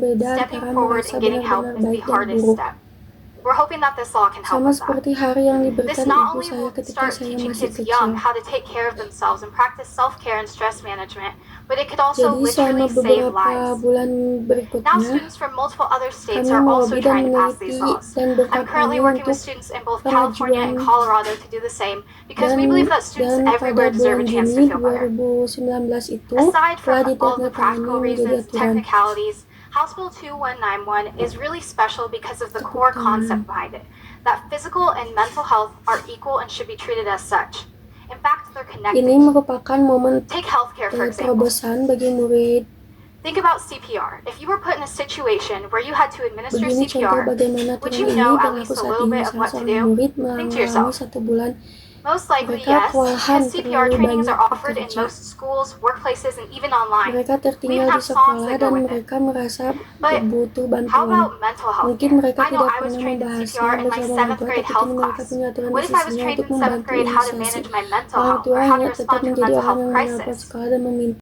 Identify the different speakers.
Speaker 1: pembeda
Speaker 2: stepping
Speaker 1: antara
Speaker 2: forward
Speaker 1: merasa
Speaker 2: and getting help
Speaker 1: benar-benar
Speaker 2: is the
Speaker 1: baik dan
Speaker 2: hardest
Speaker 1: buruk.
Speaker 2: step. We're hoping that this law can help
Speaker 1: Sama
Speaker 2: with that.
Speaker 1: seperti hari yang
Speaker 2: This
Speaker 1: diberikan
Speaker 2: not
Speaker 1: ibu
Speaker 2: only
Speaker 1: saya
Speaker 2: will
Speaker 1: ketika
Speaker 2: start
Speaker 1: saya
Speaker 2: teaching
Speaker 1: masih
Speaker 2: kids young
Speaker 1: kecil.
Speaker 2: how to take care of themselves and practice self-care and stress management, but it could also
Speaker 1: Jadi selama
Speaker 2: literally save
Speaker 1: beberapa
Speaker 2: lives.
Speaker 1: bulan
Speaker 2: Now
Speaker 1: berikutnya,
Speaker 2: students from multiple other states
Speaker 1: kami
Speaker 2: are also
Speaker 1: melobi dan
Speaker 2: trying to pass these
Speaker 1: meneliti
Speaker 2: laws.
Speaker 1: dan
Speaker 2: I'm currently
Speaker 1: berkampanye
Speaker 2: working
Speaker 1: untuk
Speaker 2: with students in both California and
Speaker 1: pengajuan
Speaker 2: Colorado to do the same because we
Speaker 1: dan
Speaker 2: believe that students
Speaker 1: pada
Speaker 2: everywhere deserve
Speaker 1: bulan
Speaker 2: a chance to
Speaker 1: Juni
Speaker 2: feel better.
Speaker 1: 2019 itu
Speaker 2: Aside
Speaker 1: telah
Speaker 2: from all the
Speaker 1: ditandatangani
Speaker 2: practical
Speaker 1: menjadi
Speaker 2: reasons,
Speaker 1: aturan.
Speaker 2: technicalities, House Bill 2191 is really special because of the
Speaker 1: Tepuk
Speaker 2: core
Speaker 1: tangan.
Speaker 2: concept behind it, that physical and mental health are equal and should be treated as such. In fact, they're
Speaker 1: Ini
Speaker 2: connected.
Speaker 1: merupakan momen
Speaker 2: Take healthcare, for example.
Speaker 1: terobosan bagi murid.
Speaker 2: Think about CPR. If you were put in a situation where you had to administer
Speaker 1: Begini contoh
Speaker 2: CPR,
Speaker 1: bagaimana
Speaker 2: would
Speaker 1: aturan
Speaker 2: you
Speaker 1: ini
Speaker 2: know at
Speaker 1: berlaku
Speaker 2: least a
Speaker 1: saat
Speaker 2: little
Speaker 1: ini.
Speaker 2: bit of
Speaker 1: Salah
Speaker 2: what to
Speaker 1: seorang
Speaker 2: do?
Speaker 1: murid
Speaker 2: Think to
Speaker 1: mengalami
Speaker 2: yourself.
Speaker 1: 1 bulan.
Speaker 2: Most likely,
Speaker 1: Mereka
Speaker 2: yes,
Speaker 1: kewalahan,
Speaker 2: because CPR
Speaker 1: terlalu
Speaker 2: trainings
Speaker 1: banyak
Speaker 2: are offered in
Speaker 1: bekerja.
Speaker 2: most schools, workplaces, and even online.
Speaker 1: Mereka
Speaker 2: We even
Speaker 1: tertinggal di
Speaker 2: have songs
Speaker 1: sekolah
Speaker 2: that
Speaker 1: dan
Speaker 2: go with it.
Speaker 1: mereka merasa
Speaker 2: But
Speaker 1: butuh
Speaker 2: how
Speaker 1: bantuan.
Speaker 2: about mental health
Speaker 1: Mungkin
Speaker 2: care?
Speaker 1: mereka
Speaker 2: I know
Speaker 1: tidak
Speaker 2: I was
Speaker 1: pernah
Speaker 2: trained in
Speaker 1: membahasnya
Speaker 2: CPR in my
Speaker 1: bersama orang
Speaker 2: 7th
Speaker 1: tua,
Speaker 2: grade
Speaker 1: tapi
Speaker 2: health
Speaker 1: kini mereka
Speaker 2: class.
Speaker 1: punya aturan
Speaker 2: What
Speaker 1: di
Speaker 2: if I was
Speaker 1: sisinya
Speaker 2: trained
Speaker 1: untuk
Speaker 2: in 7th
Speaker 1: membantu
Speaker 2: grade how to
Speaker 1: inisiasi.
Speaker 2: manage my mental
Speaker 1: Orang
Speaker 2: health
Speaker 1: tua
Speaker 2: or how to
Speaker 1: hanya
Speaker 2: respond
Speaker 1: tetap
Speaker 2: to
Speaker 1: menjadi
Speaker 2: mental
Speaker 1: orang
Speaker 2: health
Speaker 1: yang menelpon
Speaker 2: crisis?
Speaker 1: sekolah dan meminta